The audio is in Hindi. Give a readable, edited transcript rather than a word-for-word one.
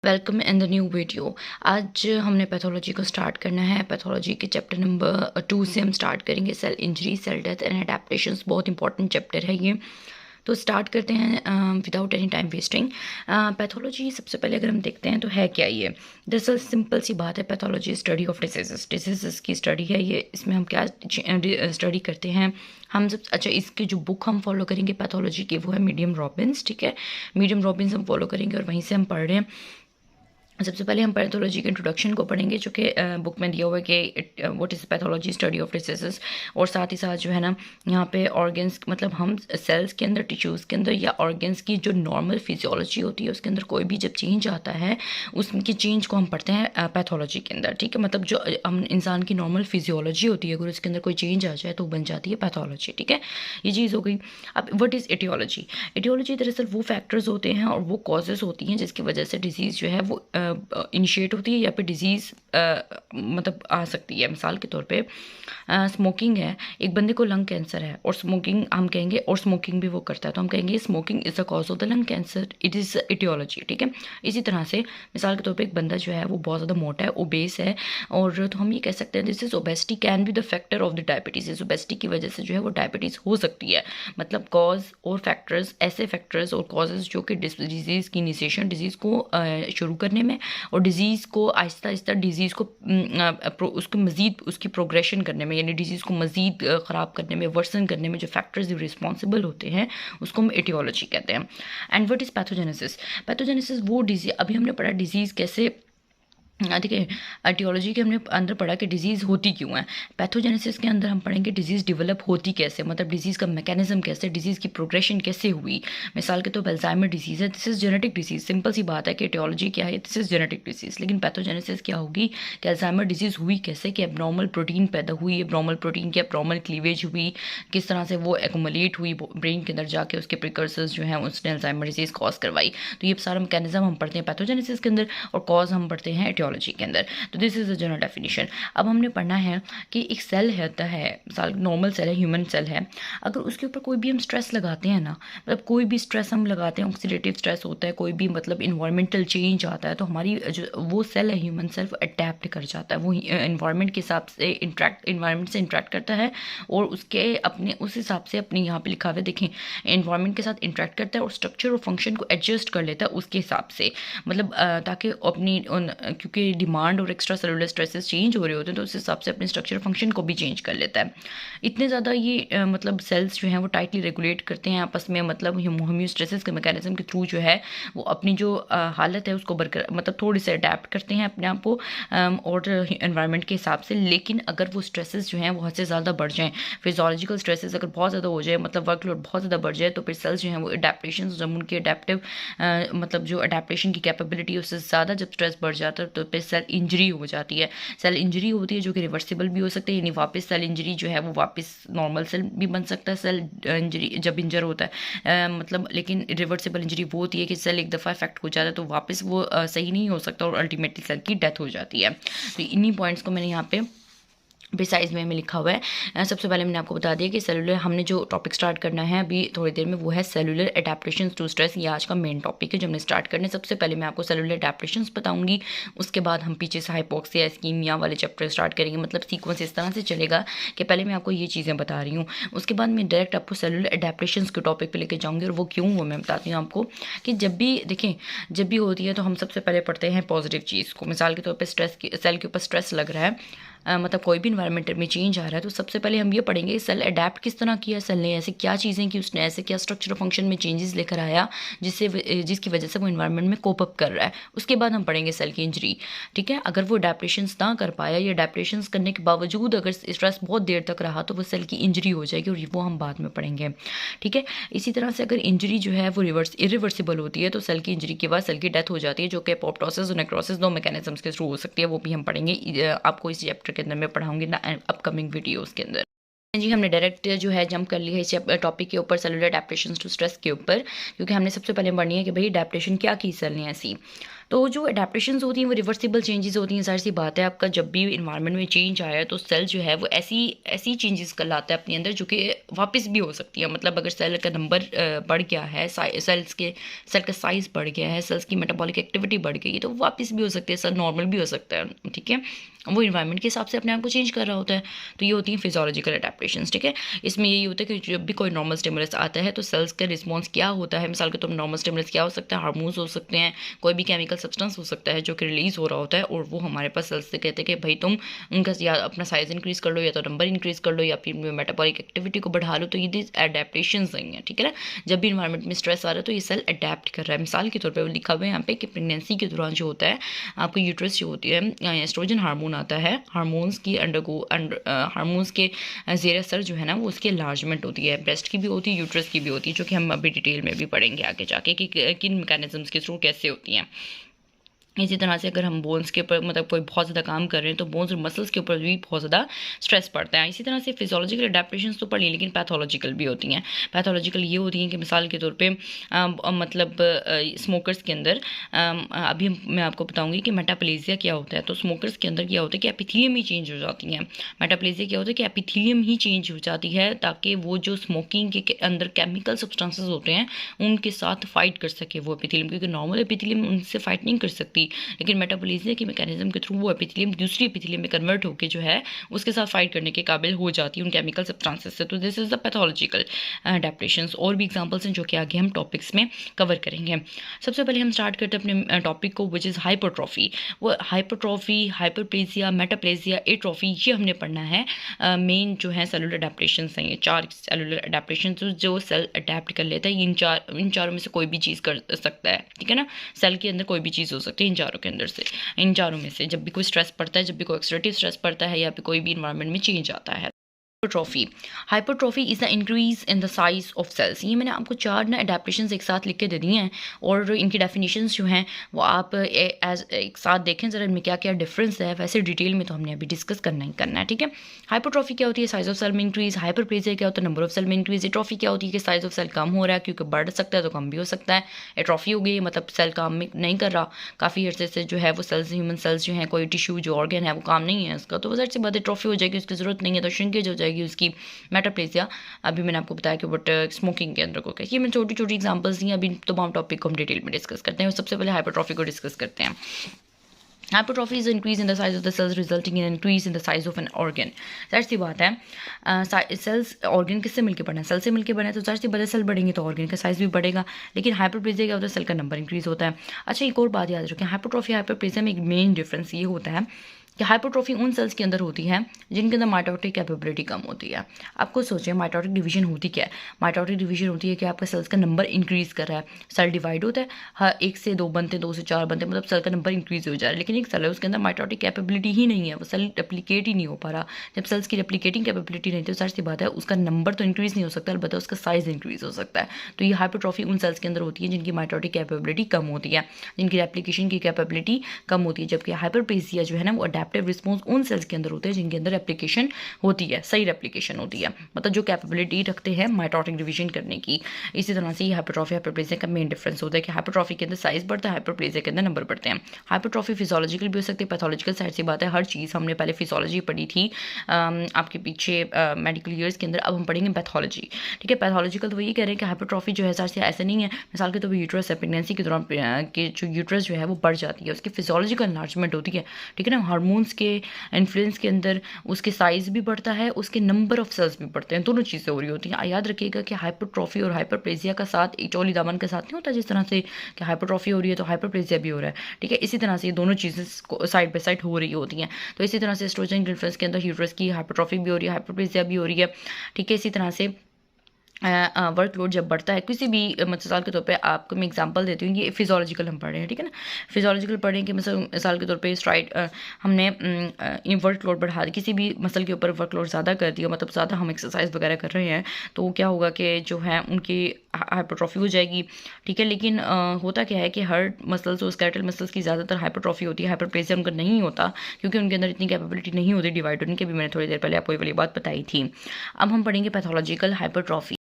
Welcome in the new video. आज हमने पैथोलॉजी को स्टार्ट करना है। पैथोलॉजी के चैप्टर नंबर 2 से हम स्टार्ट करेंगे। Cell injury, cell death and adaptations, बहुत इंपॉर्टेंट चैप्टर है ये। तो स्टार्ट करते हैं without any time wasting. Pathology सबसे पहले अगर हम देखते हैं तो है क्या ये। दरअसल सिंपल सी बात है, पैथोलॉजी स्टडी ऑफ डिसीजेस की स्टडी है ये। इसमें हम क्या स्टडी करते हैं, हम सब अच्छा इसके जो बुक हम फॉलो करेंगे पैथोलॉजी की वो है मीडियम रॉबिन्स। ठीक है, मीडियम रॉबिन्स हम फॉलो करेंगे और वहीं से हम पढ़ रहे हैं। सबसे पहले हम पैथोलॉजी के इंट्रोडक्शन को पढ़ेंगे, जो कि बुक में दिया हुआ है कि what is pathology, study of diseases. और साथ ही साथ जो है ना, यहाँ पे ऑर्गन्स, मतलब हम सेल्स के अंदर, टिश्यूज़ के अंदर या ऑर्गन्स की जो नॉर्मल फिजियोलॉजी होती है उसके अंदर कोई भी जब चेंज आता है उसकी चेंज को हम पढ़ते हैं पैथोलॉजी के अंदर। ठीक है, मतलब जो हम इंसान की नॉर्मल फिजियोलॉजी होती है अगर उसके अंदर कोई चेंज आ जाए तो बन जाती है पैथोलॉजी। ठीक है, ये चीज़ हो गई। अब व्हाट इज़ एटियोलॉजी। एटियोलॉजी दरअसल वो फैक्टर्स होते हैं और वो कॉजेज़ होती हैं जिसकी वजह से डिजीज़ जो है वो इनिशिएट होती है या फिर डिजीज़ मतलब आ सकती है। मिसाल के तौर पे स्मोकिंग है, एक बंदे को लंग कैंसर है और स्मोकिंग हम कहेंगे, और स्मोकिंग भी वो करता है तो हम कहेंगे smoking is the cause of the lung cancer, it is aetiology. ठीक है, इसी तरह से मिसाल के तौर पे एक बंदा जो है वो बहुत ज़्यादा मोटा है, ओबेस है, और तो हम ये कह सकते हैं this is obesity can be the factor of the diabetes. इस ओबेसिटी की वजह से जो है वो डायबिटीज़ हो सकती है। मतलब कॉज और फैक्टर्स, ऐसे फैक्टर्स और कॉजेज़ जो कि डिजीज़ की इनिशिएशन, डिजीज़ को शुरू करने में और डिज़ीज़ को आहिस्ता आहिस्ता डिज़ीज़ को उसको मज़ीद उसकी प्रोग्रेशन करने में, यानी डिज़ीज़ को मज़ीद ख़राब करने में, वर्सन करने में जो फैक्टर्स रिस्पॉन्सिबल होते हैं उसको हम एटियोलॉजी कहते हैं। And what is pathogenesis. Pathogenesis वो डिजीज़, अभी हमने पढ़ा डिजीज़ कैसे, ठीक है, एटियोलॉजी के हमने अंदर पढ़ा कि डिजीज़ होती क्यों है। पैथोजेनेसिस के अंदर हम पढ़ेंगे डिजीज़ डेवलप होती कैसे, मतलब डिजीज़ का मैकेनिज्म कैसे, डिजीज़ की प्रोग्रेशन कैसे हुई। मिसाल के तौर पर अल्जाइमर डिजीज़ है, this is genetic disease. Simple सी बात है कि एटियोलॉजी क्या है, दिस इज़ जेनेटिक डिजीज़। लेकिन पैथोजेनेसिस क्या होगी कि अल्जाइमर डिजीज़ हुई कैसे, कि एब्नॉर्मल प्रोटीन पैदा हुई, एब्नॉर्मल प्रोटीन की एब्नॉर्मल क्लीवेज हुई, किस तरह से वो एक्यूमुलेट हुई ब्रेन के अंदर जाके, उसके प्रिकर्सर्स जो हैं उसने अल्जाइमर डिजीज़ कॉज करवाई। तो ये सारा मैकेनिज्म हम पढ़ते हैं पैथोजेनेसिस के अंदर और कॉज हम पढ़ते हैं एटियोलॉजी के अंदर। तो this is a general definition. अब हमने पढ़ना है कि एक सेल होता है, नॉर्मल सेल है, ह्यूमन सेल है, अगर उसके ऊपर कोई भी हम स्ट्रेस लगाते हैं ना, मतलब कोई भी स्ट्रेस हम लगाते हैं, ऑक्सीडेटिव स्ट्रेस होता है, कोई भी मतलब इन्वायरमेंटल चेंज आता है, तो हमारी जो वो सेल है ह्यूमन सेल अडेप्ट कर जाता है। वो इन्वायरमेंट के हिसाब से इन्वायरमेंट से इंट्रैक्ट करता है और उसके अपने उस हिसाब से अपने यहाँ पे लिखा हुआ है देखें, इन्वायरमेंट के साथ इंट्रैक्ट करता है और स्ट्रक्चर और फंक्शन को एडजस्ट कर लेता है उसके हिसाब से, मतलब ताकि अपनी क्योंकि डिमांड और एक्स्ट्रा सेलुलर स्ट्रेसेस चेंज हो रहे होते हैं तो उस हिसाब से अपने स्ट्रक्चर फंक्शन को भी चेंज कर लेता है। इतने ज़्यादा ये मतलब सेल्स जो हैं वो टाइटली रेगुलेट करते हैं आपस में, मतलब होम्योस्टेसिस के मैकेनिज्म के थ्रू जो है वो अपनी जो हालत है उसको बरकरार, मतलब थोड़ी से अडेप्ट करते हैं अपने आप को और एनवायरनमेंट के हिसाब से। लेकिन अगर वो स्ट्रेसेस जो हैं वो हद से ज़्यादा बढ़ जाएँ, फिजियोलॉजिकल स्ट्रेसेस अगर बहुत ज़्यादा हो जाए, मतलब वर्कलोड बहुत ज़्यादा बढ़ जाए, तो फिर सेल्स जो हैं वो अडेप्टेशन, जब उनकी अडेप्टिव मतलब जो अडेप्टेशन की कैपेबिलिटी है उससे ज़्यादा जब स्ट्रेस बढ़ जाता है तो फिर सेल इंजरी हो जाती है। सेल इंजरी होती है जो कि रिवर्सिबल भी हो सकती है, यानी वापस सेल इंजरी जो है वो वापस नॉर्मल सेल भी बन सकता है। सेल इंजरी जब इंजर होता है मतलब, लेकिन रिवर्सिबल इंजरी वो होती है कि सेल एक दफ़ा इफेक्ट हो जाता है तो वापस वो सही नहीं हो सकता और अल्टीमेटली सेल की डेथ हो जाती है। तो इन्हीं पॉइंट्स को मैंने यहाँ पे प्रिसाइज में लिखा हुआ है। सबसे पहले मैंने आपको बता दिया कि सेलुलर, हमने जो टॉपिक स्टार्ट करना है अभी थोड़ी देर में वो है सेलुलर एडेप्टेशंस टू स्ट्रेस। ये आज का मेन टॉपिक है जो हमने स्टार्ट करने। सबसे पहले मैं आपको सेलुलर एडेप्टेशंस बताऊंगी, उसके बाद हम पीछे से हाइपोक्सिया, इस्कीमिया वाले चैप्टर स्टार्ट करेंगे। मतलब सीक्वेंस इस तरह से चलेगा कि पहले मैं आपको ये चीज़ें बता रही हूँ, उसके बाद मैं डायरेक्ट आपको सेलुलर एडेप्टेशंस के टॉपिक पर लेकर जाऊँगी और वो क्यों, वो मैं बताती हूँ आपको। कि जब भी देखें, जब भी होती है तो हम सबसे पहले पढ़ते हैं पॉजिटिव चीज़ को। मिसाल के तौर पर स्ट्रेस, सेल के ऊपर स्ट्रेस लग रहा है, मतलब कोई भी इन्वायरमेंट में चेंज आ रहा है तो सबसे पहले हम ये पढ़ेंगे सेल अडेप्ट किस तरह किया, सेल ने ऐसे क्या चीज़ें की, उसने ऐसे क्या स्ट्रक्चर फंक्शन में चेंजेस लेकर आया जिसकी वजह से वो इन्वायरमेंट में कोप अप कर रहा है। उसके बाद हम पढ़ेंगे सेल की इंजरी। ठीक है, अगर वो अडेप्टेशंस ना कर पाया या अडेप्टेशंस करने के बावजूद अगर स्ट्रेस बहुत देर तक रहा तो वो सेल की इंजरी हो जाएगी और वो हम बाद में पढ़ेंगे। ठीक है, इसी तरह से अगर इंजरी जो है वो इरिवर्सिबल होती है तो सेल की इंजरी के बाद सेल की डेथ हो जाती है, जो कि एपोप्टोसिस और नेक्रोसिस दो मैकेनिज्म्स के थ्रू हो सकती है। वो भी हम पढ़ेंगे, आपको इस चैप्टर के अंदर मैं पढ़ाऊंगी ना अपकमिंग वीडियोस के अंदर। जी, हमने डायरेक्ट जो है जंप कर लिया इस टॉपिक के ऊपर, सेलुलर एडेप्टेशंस टू स्ट्रेस के ऊपर, क्योंकि हमने सबसे पहले पढ़नी है कि भाई एडेप्टेशन क्या की सेल ने ऐसी। तो जो एडेप्टेशंस होती हैं वो रिवर्सिबल चेंजेस होती हैं। ज़ाहिर सी बात है, आपका जब भी इन्वायरमेंट में चेंज आया है तो सेल जो है वो ऐसी ऐसी चेंजेस कर लाता है अपने अंदर जो कि वापस भी हो सकती है। मतलब अगर सेल का नंबर बढ़ गया है, सेल का साइज़ बढ़ गया है, सेल्स की मेटाबॉलिक एक्टिविटी बढ़ गई है, तो वापस भी हो सकती है, सेल नॉर्मल भी हो सकता है। ठीक है, वो इन्वायरमेंट के हिसाब से अपने आप को चेंज कर रहा होता है। तो ये होती हैं फिजियोलॉजिकल एडेप्टेशंस। ठीक है, इसमें यही होता है कि जब भी कोई नॉर्मल स्टिमुलस आता है तो सेल्स का रिस्पॉन्स क्या होता है। मिसाल के तौर पर नॉर्मल स्टिमुलस क्या हो सकता है, हार्मोन्स हो सकते हैं, कोई भी केमिकल सब्सटेंस हो सकता है जो कि रिलीज हो रहा होता है, और वो हमारे पास सेल्स से कहते हैं कि भाई तुम उनका या अपना साइज इंक्रीज कर लो, या तो नंबर इंक्रीज कर लो, या फिर मेटाबॉलिक एक्टिविटी को बढ़ा लो। तो ये एडेप्टेशंस हैं। ठीक है ना, जब भी इन्वायरमेंट में स्ट्रेस आ रहा है तो ये सेल अडेप्ट कर रहा है। मिसाल के तौर पर लिखा हुआ है यहाँ पे कि प्रेगनेंसी के दौरान जो होता है आपको यूट्रस जो होती है, एस्ट्रोजन हार्मोन आता है, हार्मोन्स के ज़ेर असर जो है ना वो उसकी एनलार्जमेंट होती है। ब्रेस्ट की भी होती है, यूट्रस की भी होती है, जो कि हम अभी डिटेल में भी पढ़ेंगे आगे जाके कि किन मैकेनिज्म्स के थ्रू कैसे होती हैं। इसी तरह से अगर हम बोन्स के ऊपर मतलब कोई बहुत ज़्यादा काम कर रहे हैं तो बोन्स और मसल्स के ऊपर भी बहुत ज़्यादा स्ट्रेस पड़ता है। इसी तरह से फिजियोलॉजिकल अडेप्टेशंस तो पढ़ ली, लेकिन पैथोलॉजिकल भी होती हैं। पैथोलॉजिकल ये होती हैं कि मिसाल के तौर पे मतलब स्मोकर्स के अंदर अभी मैं आपको बताऊंगी कि मेटाप्लेजिया क्या होता है। तो स्मोकर्स के अंदर क्या होता है कि एपिथेलियम ही चेंज हो जाती हैं। मेटाप्लेजिया क्या होता है कि एपिथेलियम ही चेंज हो जाती है ताकि वो जो स्मोकिंग के अंदर केमिकल सब्सटेंसेस होते हैं उनके साथ फाइट कर सके वो एपिथेलियम, क्योंकि नॉर्मल एपिथेलियम उनसे फाइट नहीं कर सकती, लेकिन मेटाबॉलिज्म के मैकेनिज्म के थ्रू वो एपिथेलियम दूसरी एपिथेलियम में कन्वर्ट होकर जो है उसके साथ फाइट करने के काबिल हो जाती है उन केमिकल सब्सटेंसेस से। तो this is the pathological adaptations. और भी एग्जांपल्स हैं जो कि आगे हम टॉपिक्स में कवर करेंगे। सबसे पहले हम स्टार्ट करते हैं अपने टॉपिक को, विच इज़ हाइपरट्रॉफी। वो हाइपरट्रॉफी, हाइपरप्लेजिया, मेटाप्लेजिया, एट्रॉफी, ये हमने पढ़ना है। मेन जो है सेलुलर अडेप्टेशंस हैं, ये 4 सेलुलर अडेप्टेशंस जो सेल अडेप्ट कर लेता है। इन चारों में से कोई भी चीज़ कर सकता है। ठीक है ना, सेल के अंदर कोई भी चीज़ हो सकती है इन चारों के अंदर से, इन चारों में से। जब भी कोई स्ट्रेस पड़ता है, जब भी कोई ऑक्सीडेटिव स्ट्रेस पड़ता है, या फिर कोई भी इन्वायरमेंट में चेंज आता है। Hypertrophy is the increase in the size of cells. ये मैंने आपको 4 ना एडेप्टेशंस एक साथ लिख के दे दिए हैं, और इनकी डेफिनेशंस जो हैं वो आप एक साथ देखें ज़रा इनमें क्या क्या डिफरेंस है। वैसे डिटेल में तो हमने अभी डिस्कस करना ही करना है। ठीक है, हाइपरट्रॉफी क्या होती है, साइज ऑफ सेल में इंक्रीज। हाइपरप्लेजिया क्या होता है, नंबर ऑफ सेल में इंक्रीज। एट्रॉफी क्या होती है कि साइज ऑफ सेल कम हो रहा है, क्योंकि बढ़ सकता है तो कम भी हो सकता है। एट्रॉफी हो गई मतलब सेल काम नहीं कर रहा, काफ़ी अर्से से जो है वो सेल्स, ह्यूमन सेल्स जो है, कोई टिश्यू जो ऑर्गन है वो काम नहीं है उसका, तो वजह से बाद एट्रॉफी हो जाएगी, उसकी ज़रूरत नहीं है, तो श्रिंकेज हो जाएगी उसकी। मेटाप्लेजिया अभी मैंने आपको बताया कि बट स्मोकिंग के अंदर को क्या, ये मैंने छोटी छोटी एग्जांपल्स दी। अभी तमाम टॉपिक को हम डिटेल में डिस्कस करते हैं। सबसे पहले हाइपरट्रॉफी को डिस्कस करते हैं। Hypertrophy is increase in the size of the cells resulting in increase in the size of an organ. जाहिर सी बात है, सेल्स ऑर्गन किससे मिलकर बना है, सेल से मिलकर बना है, तो जाहिर सी बात है सेल बढ़ेंगे तो ऑर्गन का साइज भी बढ़ेगा। लेकिन हाइपरप्लेजिया क्या होता है, सेल का नंबर इंक्रीज होता है। अच्छा, एक और बात याद रखें, हाइपरट्रॉफी हाइपरप्लेजिया में एक मेन डिफरेंस ये होता है कि हाइपरट्रॉफी उन सेल्स के अंदर होती है जिनके अंदर माइटोटिक कैपेबिलिटी कम होती है। आपको सोचें माइटोटिक डिवीजन होती क्या है। माइटोटिक डिवीजन होती है कि आपका सेल्स का नंबर इंक्रीज कर रहा है, सेल डिवाइड होता है, हर 1 से 2 बनते हैं, 2 से 4 बनते हैं, मतलब सेल का नंबर इंक्रीज हो जा रहा है। लेकिन एक सेल है उसके अंदर माइटोटिक कैपेबिलिटी ही नहीं है, वो सेल रेप्लिकेट ही नहीं हो पा रहा। जब सेल्स की रेप्लिकेटिंग कैपेबिलिटी नहीं, तो जाहिर सी बात है उसका नंबर तो इंक्रीज नहीं हो सकता, अलबत्त उसका साइज इंक्रीज हो सकता है। तो ये हाइपरट्रॉफी उन सेल्स के अंदर होती है जिनकी माइटोटिक कैपेबिलिटी कम होती है, जिनकी रेप्लिकेशन की कैपेबिलिटी कम होती है। जबकि हाइपरप्लेजिया जो है ना वो अडेप्टिव रिस्पॉन्स उन सेल्स के अंदर होते हैं जिनके अंदर एप्लीकेशन होती है, सही रेप्लिकेशन होती है, मतलब जो कैपेबिलिटी रखते हैं माइटोटिक डिवीजन करने की। इसी तरह से हाइपरट्रॉफी हाइपरप्लेजिया का मेन डिफरेंस होता है कि हाइपरट्रॉफी के अंदर साइज बढ़ता है, हाइपरप्लेजिया के अंदर नंबर बढ़ते हैं। हाइपरट्रॉफी फिजियोलॉजिकल भी हो सकती है, पैथोलॉजिकल साइड से बात है। हर चीज़ हमने पहले फिजियोलॉजी पढ़ी थी आपके पीछे मेडिकल ईयर्स के अंदर, अब हम पढ़ेंगे पैथोलॉजी। ठीक है, पैथोलॉजिकल तो ये कह रहे हैं कि हाइपरट्रॉफी जो है साथ ऐसे नहीं है। मिसाल के तो यूट्रस है, प्रेगनेंसी के दौरान के जो यूट्रस जो है वो बढ़ जाती है, उसकी फिजियोलॉजिकल एनलार्जमेंट होती है। ठीक है ना, हार्मोन्स के इन्फ्लुएंस के अंदर उसके साइज भी बढ़ता है, उसके नंबर ऑफ सेल्स भी बढ़ते हैं, दोनों चीज़ें हो रही होती हैं। याद रखिएगा कि हाइपरट्रॉफी और हाइपरप्लेजिया का साथ चौली दामन के साथ नहीं होता, जिस तरह से कि हाइपरट्रॉफी हो रही है तो हाइपरप्लेजिया भी हो रहा है। ठीक है, इसी तरह से ये दोनों चीज़ें साइड बाय साइड हो रही होती हैं। तो इसी तरह से एस्ट्रोजन इन्फ्लुएंस के अंदर यूट्रस की हाइपरट्रॉफी भी हो रही है, हाइपरप्लेजिया भी हो रही है। ठीक है, इसी तरह से वर्कलोड जब बढ़ता है किसी भी मिसाल के तौर पे आपको मैं एग्जांपल देती हूँ, ये फिजियोलॉजिकल हम पढ़ रहे हैं। ठीक है ना, फिजियोलॉजिकल पढ़ रहे हैं कि मिसाल के तौर पे स्ट्राइड हमने वर्कलोड बढ़ा दी, किसी भी मसल के ऊपर वर्कलोड ज़्यादा कर दिया, मतलब ज़्यादा हम एक्सरसाइज वगैरह कर रहे हैं, तो क्या होगा कि जो है उनकी हाइपरट्रॉफी हो जाएगी। ठीक है, लेकिन होता क्या है कि हर मसल्स और स्केलेटल मसल्स की ज़्यादातर हाइपरट्रॉफी होती है, हाइपरप्लेजिया उनका नहीं होता, क्योंकि उनके अंदर इतनी कैपेबिलिटी नहीं होती डिवाइड होने की। भी मैंने थोड़ी देर पहले आपको ये वाली बात बताई थी। अब हम पढ़ेंगे पैथोलॉजिकल हाइपरट्रॉफी।